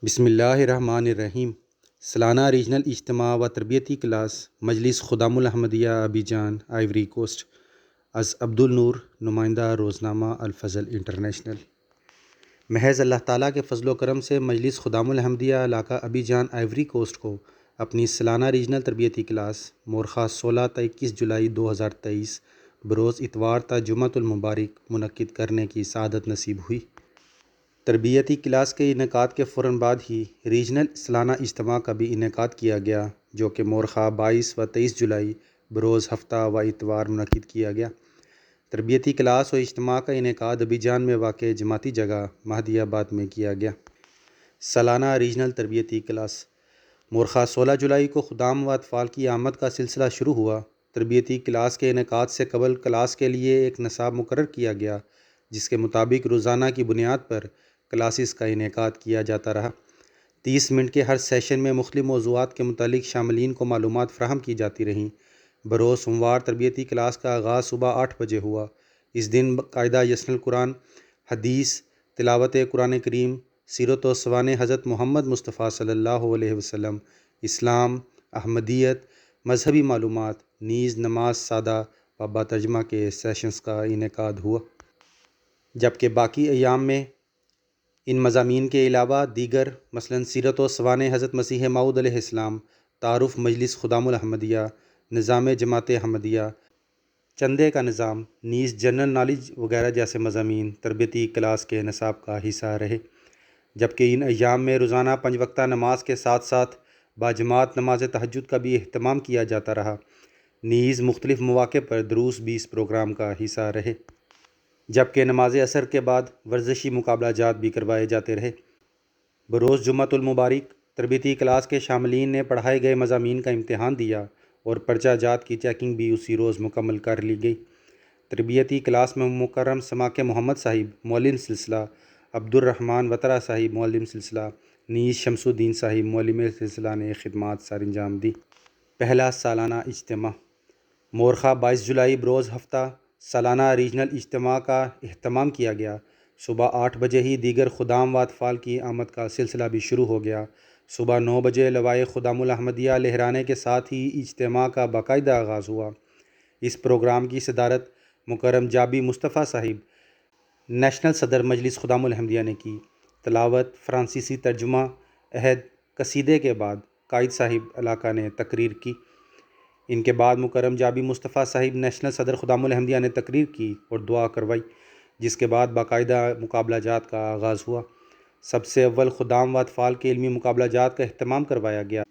بسم اللہ الرحمن الرحیم۔ سالانہ ریجنل اجتماع و تربیتی کلاس مجلس خدام الحمدیہ ابیجان آئیوری کوسٹ از عبد النور نمائندہ روزنامہ الفضل انٹرنیشنل۔ محض اللہ تعالیٰ کے فضل و کرم سے مجلس خدام الحمدیہ علاقہ ابیجان آئیوری کوسٹ کو اپنی سالانہ ریجنل تربیتی کلاس مورخہ 16 تا 21 جولائی 2023 بروز اتوار تا جمعۃ المبارک منعقد کرنے کی سعادت نصیب ہوئی۔ تربیتی کلاس کے انعقاد کے فوراً بعد ہی ریجنل سالانہ اجتماع کا بھی انعقاد کیا گیا، جو کہ مورخہ 22 و 23 جولائی بروز ہفتہ و اتوار منعقد کیا گیا۔ تربیتی کلاس و اجتماع کا انعقاد ابیجان میں واقع جماعتی جگہ مہدی آباد میں کیا گیا۔ سالانہ ریجنل تربیتی کلاس مورخہ 16 جولائی کو خدام و اطفال کی آمد کا سلسلہ شروع ہوا۔ تربیتی کلاس کے انعقاد سے قبل کلاس کے لیے ایک نصاب مقرر کیا گیا، جس کے مطابق روزانہ کی بنیاد پر کلاسز کا انعقاد کیا جاتا رہا۔ 30 منٹ کے ہر سیشن میں مختلف موضوعات کے متعلق شاملین کو معلومات فراہم کی جاتی رہیں۔ بروز سوموار تربیتی کلاس کا آغاز صبح 8 بجے ہوا۔ اس دن باقاعدہ یسن القرآن، حدیث، تلاوت قرآن کریم، سیرت و سوانح حضرت محمد مصطفیٰ صلی اللہ علیہ وسلم، اسلام، احمدیت، مذہبی معلومات، نیز نماز سادہ و با ترجمہ کے سیشنز کا انعقاد ہوا، جبکہ باقی ایام میں ان مضامین کے علاوہ دیگر مثلاً سیرت و سوانح حضرت مسیح موعود علیہ السلام، تعارف مجلس خدام الحمدیہ، نظام جماعت احمدیہ، چندے کا نظام، نیز جنرل نالج وغیرہ جیسے مضامین تربیتی کلاس کے نصاب کا حصہ رہے، جبکہ ان ایام میں روزانہ 5 وقتہ نماز کے ساتھ ساتھ باجماعت نماز تہجد کا بھی اہتمام کیا جاتا رہا، نیز مختلف مواقع پر دروس بھی اس پروگرام کا حصہ رہے، جبکہ نماز عصر کے بعد ورزشی مقابلہ جات بھی کروائے جاتے رہے۔ بروز جمعۃ المبارک تربیتی کلاس کے شاملین نے پڑھائے گئے مضامین کا امتحان دیا اور پرچہ جات کی چیکنگ بھی اسی روز مکمل کر لی گئی۔ تربیتی کلاس میں مکرم سماک محمد صاحب معلم سلسلہ، عبد الرحمن وطرہ صاحب معلم سلسلہ، نیز شمس الدین صاحب معلم سلسلہ نے خدمات سر انجام دی۔ پہلا سالانہ اجتماع مورخہ 22 جولائی بروز ہفتہ سالانہ ریجنل اجتماع کا اہتمام کیا گیا۔ صبح 8 بجے ہی دیگر خدام و اطفال کی آمد کا سلسلہ بھی شروع ہو گیا۔ صبح 9 بجے لوائے خدام الحمدیہ لہرانے کے ساتھ ہی اجتماع کا باقاعدہ آغاز ہوا۔ اس پروگرام کی صدارت مکرم جابی مصطفیٰ صاحب نیشنل صدر مجلس خدام الحمدیہ نے کی۔ تلاوت، فرانسیسی ترجمہ، عہد، قصیدے کے بعد قائد صاحب علاقہ نے تقریر کی۔ ان کے بعد مکرم جابی مصطفیٰ صاحب نیشنل صدر خدام الحمدیہ نے تقریر کی اور دعا کروائی، جس کے بعد باقاعدہ مقابلہ جات کا آغاز ہوا۔ سب سے اول خدام و اطفال کے علمی مقابلہ جات کا اہتمام کروایا گیا۔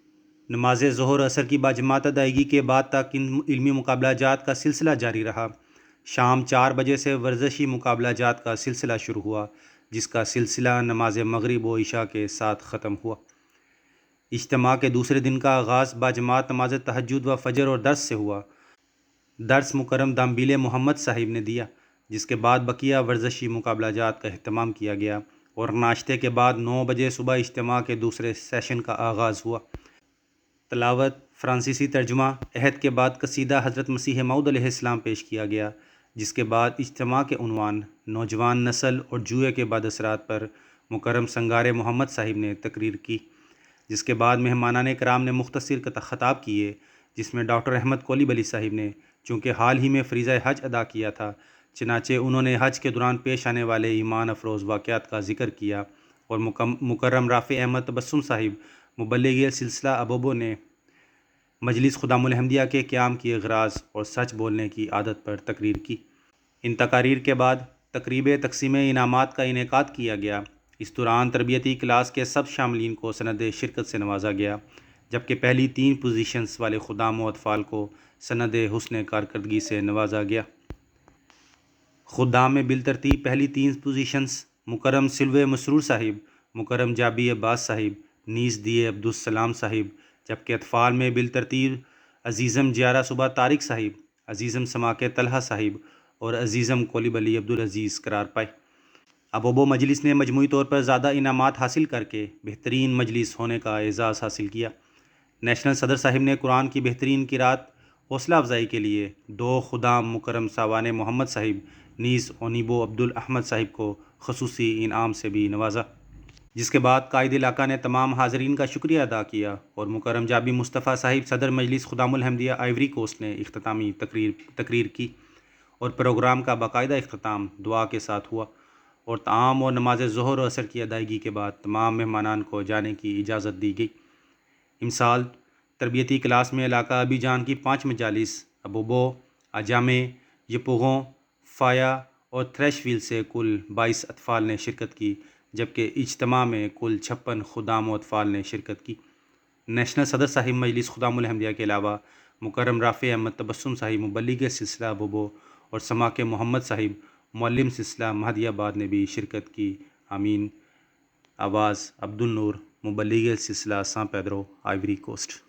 نماز ظہر اثر کی باجماعت ادائیگی کے بعد تک ان علمی مقابلہ جات کا سلسلہ جاری رہا۔ شام 4 بجے سے ورزشی مقابلہ جات کا سلسلہ شروع ہوا، جس کا سلسلہ نماز مغرب و عشاء کے ساتھ ختم ہوا۔ اجتماع کے دوسرے دن کا آغاز باجماعت نماز تہجد و فجر اور درس سے ہوا۔ درس مکرم دامبیل محمد صاحب نے دیا، جس کے بعد بقیہ ورزشی مقابلہ جات کا اہتمام کیا گیا اور ناشتے کے بعد 9 بجے صبح اجتماع کے دوسرے سیشن کا آغاز ہوا۔ تلاوت، فرانسیسی ترجمہ، عہد کے بعد قصیدہ حضرت مسیح موعود علیہ السلام پیش کیا گیا، جس کے بعد اجتماع کے عنوان نوجوان نسل اور جوئے کے بعد اثرات پر مکرم سنگار محمد صاحب نے تقریر کی، جس کے بعد مہمانان کرام نے مختصر خطاب کیے، جس میں ڈاکٹر احمد کولیب علی صاحب نے چونکہ حال ہی میں فریضہ حج ادا کیا تھا، چنانچہ انہوں نے حج کے دوران پیش آنے والے ایمان افروز واقعات کا ذکر کیا، اور مکرم رافع احمد تبسم صاحب مبلغ سلسلہ ابوبو نے مجلس خدام الحمدیہ کے قیام کی اغراض اور سچ بولنے کی عادت پر تقریر کی۔ ان تقاریر کے بعد تقریب تقسیم انعامات کا انعقاد کیا گیا۔ اس دوران تربیتی کلاس کے سب شاملین کو سند شرکت سے نوازا گیا، جبکہ پہلی 3 پوزیشنز والے خدام و اطفال کو سند حسن کارکردگی سے نوازا گیا۔ خدام میں بالترتیب پہلی 3 پوزیشنز مکرم سلوے مسرور صاحب، مکرم جابی عباس صاحب، نیز دیے عبدالسلام صاحب، جبکہ اطفال میں بالترتیب عزیزم جیارہ صبح طارق صاحب، عزیزم سماک طلحہ صاحب اور عزیزم کولیب علی عبدالعزیز قرار پائے۔ ابوبو مجلس نے مجموعی طور پر زیادہ انعامات حاصل کر کے بہترین مجلس ہونے کا اعزاز حاصل کیا۔ نیشنل صدر صاحب نے قرآن کی بہترین قرات حوصلہ افزائی کے لیے 2 خدام مکرم ساوان محمد صاحب نیز اونیبو عبد الاحمد صاحب کو خصوصی انعام سے بھی نوازا۔ جس کے بعد قائد علاقہ نے تمام حاضرین کا شکریہ ادا کیا اور مکرم جابی مصطفیٰ صاحب صدر مجلس خدام الحمدیہ آئیوری کوسٹ نے اختتامی تقریر کی اور پروگرام کا باقاعدہ اختتام دعا کے ساتھ ہوا اور تعام اور نماز ظہر و عصر کی ادائیگی کے بعد تمام مہمانان کو جانے کی اجازت دی گئی۔ امسال تربیتی کلاس میں علاقہ ابی جان کی 5 مجالس ابوبو، اجامے، یپوغوں، فایا اور تھریش ویل سے کل 22 اطفال نے شرکت کی، جبکہ اجتماع میں کل 56 خدام و اطفال نے شرکت کی۔ نیشنل صدر صاحب مجلس خدام الحمدیہ کے علاوہ مکرم رافع احمد تبسم صاحب مبلغ سلسلہ ابوبو اور سماک محمد صاحب معلم سلسلہ مہدی آباد نے بھی شرکت کی۔ آمین۔ آواز عبد النور، مبلغ سلسلہ سان پیدرو، آئیوری کوسٹ۔